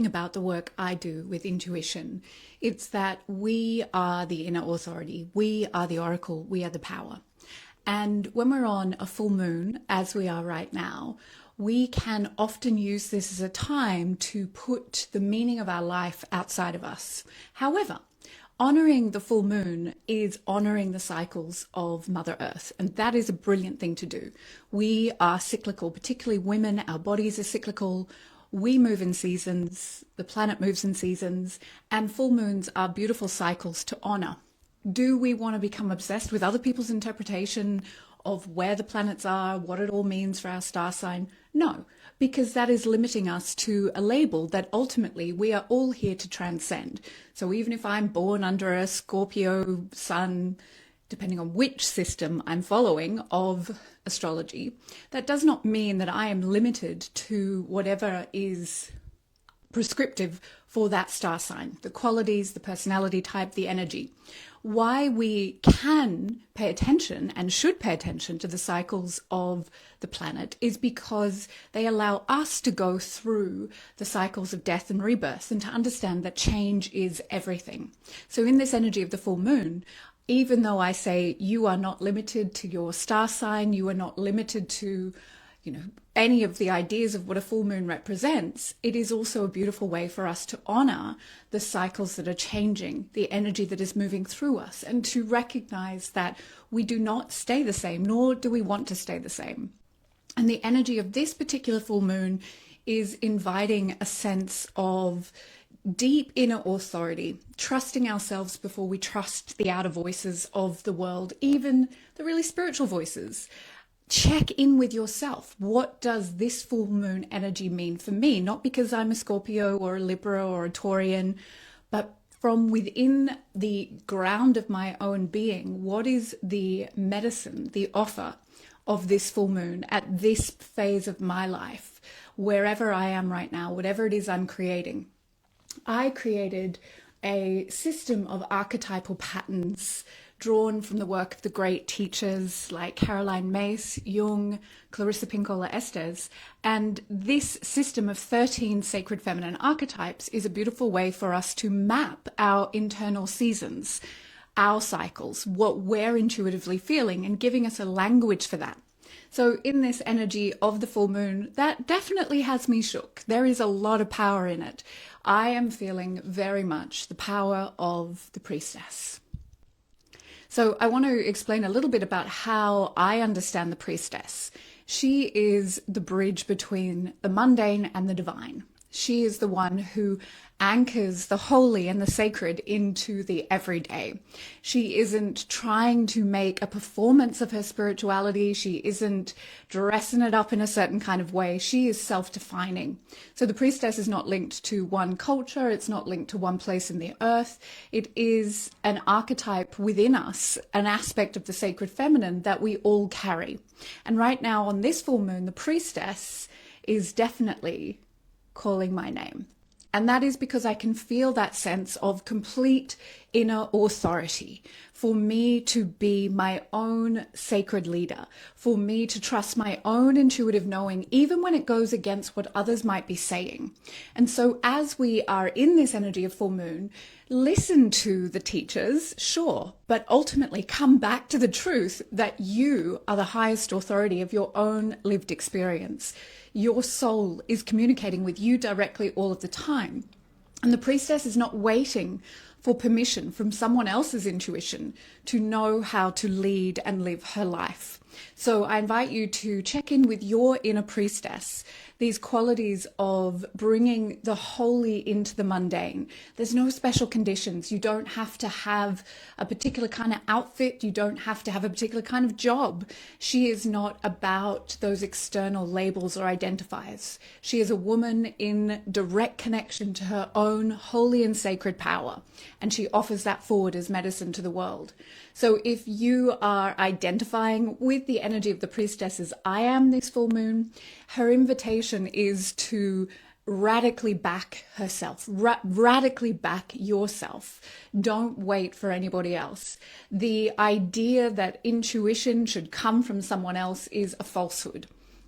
thing about the work I do with intuition. It's that we are the inner authority. We are the oracle. We are the power. And when we're on a full moon, as we are right now, we can often use this as a time to put the meaning of our life outside of us. However, honoring the full moon is honoring the cycles of Mother Earth, and that is a brilliant thing to do. We are cyclical, particularly women. Our bodies are cyclical. We move in seasons, the planet moves in seasons, and full moons are beautiful cycles to honor. Do we want to become obsessed with other people's interpretation of where the planets are, what it all means for our star sign? No, because that is limiting us to a label that ultimately we are all here to transcend. So even if I'm born under a Scorpio sun, depending on which system I'm following of astrology, that does not mean that I am limited to whatever is prescriptive for that star sign, the qualities, the personality type, the energy. Why we can pay attention and should pay attention to the cycles of the planet is because they allow us to go through the cycles of death and rebirth and to understand that change is everything. So in this energy of the full moon, even though I say you are not limited to your star sign, you are not limited to any of the ideas of what a full moon represents, it is also a beautiful way for us to honor the cycles that are changing, the energy that is moving through us, and to recognize that we do not stay the same, nor do we want to stay the same. And the energy of this particular full moon is inviting a sense of deep inner authority, trusting ourselves before we trust the outer voices of the world, even the really spiritual voices. Check in with yourself. What does this full moon energy mean for me? Not because I'm a Scorpio or a Libra or a Taurian, but from within the ground of my own being, what is the medicine, the offer of this full moon at this phase of my life, wherever I am right now, whatever it is I'm creating? I created a system of archetypal patterns drawn from the work of the great teachers like Caroline Myss, Jung, Clarissa Pinkola Estes. And this system of 13 sacred feminine archetypes is a beautiful way for us to map our internal seasons, our cycles, what we're intuitively feeling, and giving us a language for that. So in this energy of the full moon, that definitely has me shook. There is a lot of power in it. I am feeling very much the power of the priestess. So I want to explain a little bit about how I understand the priestess. She is the bridge between the mundane and the divine. She is the one who anchors the holy and the sacred into the everyday. She isn't trying to make a performance of her spirituality. She isn't dressing it up in a certain kind of way. She is self-defining. So the priestess is not linked to one culture. It's not linked to one place in the earth. It is an archetype within us, an aspect of the sacred feminine that we all carry. And right now on this full moon, the priestess is definitely calling my name. And that is because I can feel that sense of complete inner authority, for me to be my own sacred leader, for me to trust my own intuitive knowing, even when it goes against what others might be saying. And so as we are in this energy of full moon, listen to the teachers, sure, but ultimately come back to the truth that you are the highest authority of your own lived experience. Your soul is communicating with you directly all of the time. And the priestess is not waiting for permission from someone else's intuition to know how to lead and live her life. So I invite you to check in with your inner priestess, these qualities of bringing the holy into the mundane. There's no special conditions. You don't have to have a particular kind of outfit. You don't have to have a particular kind of job. She is not about those external labels or identifiers. She is a woman in direct connection to her own holy and sacred power, and she offers that forward as medicine to the world. So if you are identifying with the energy of the priestess as I am this full moon, her invitation is to radically back herself, radically back yourself. Don't wait for anybody else. The idea that intuition should come from someone else is a falsehood.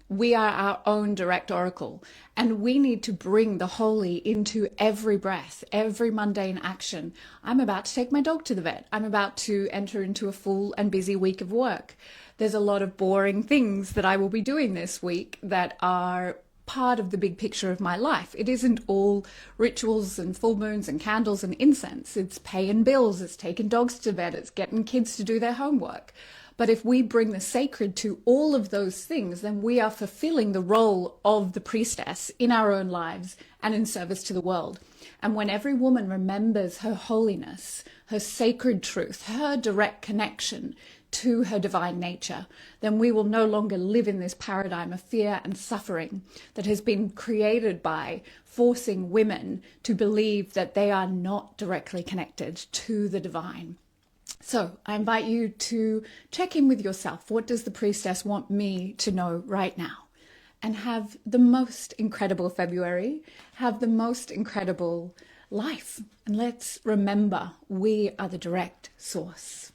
We are our own direct oracle, and we need to bring the holy into every breath, every mundane action. I'm about to take my dog to the vet. I'm about to enter into a full and busy week of work. There's a lot of boring things that I will be doing this week that are part of the big picture of my life. It isn't all rituals and full moons and candles and incense. It's paying bills, it's taking dogs to vet, it's getting kids to do their homework. But if we bring the sacred to all of those things, then we are fulfilling the role of the priestess in our own lives and in service to the world. And when every woman remembers her holiness, her sacred truth, her direct connection to her divine nature, then we will no longer live in this paradigm of fear and suffering that has been created by forcing women to believe that they are not directly connected to the divine. So I invite you to check in with yourself. What does the priestess want me to know right now? And have the most incredible February. Have the most incredible life. And let's remember, we are the direct source.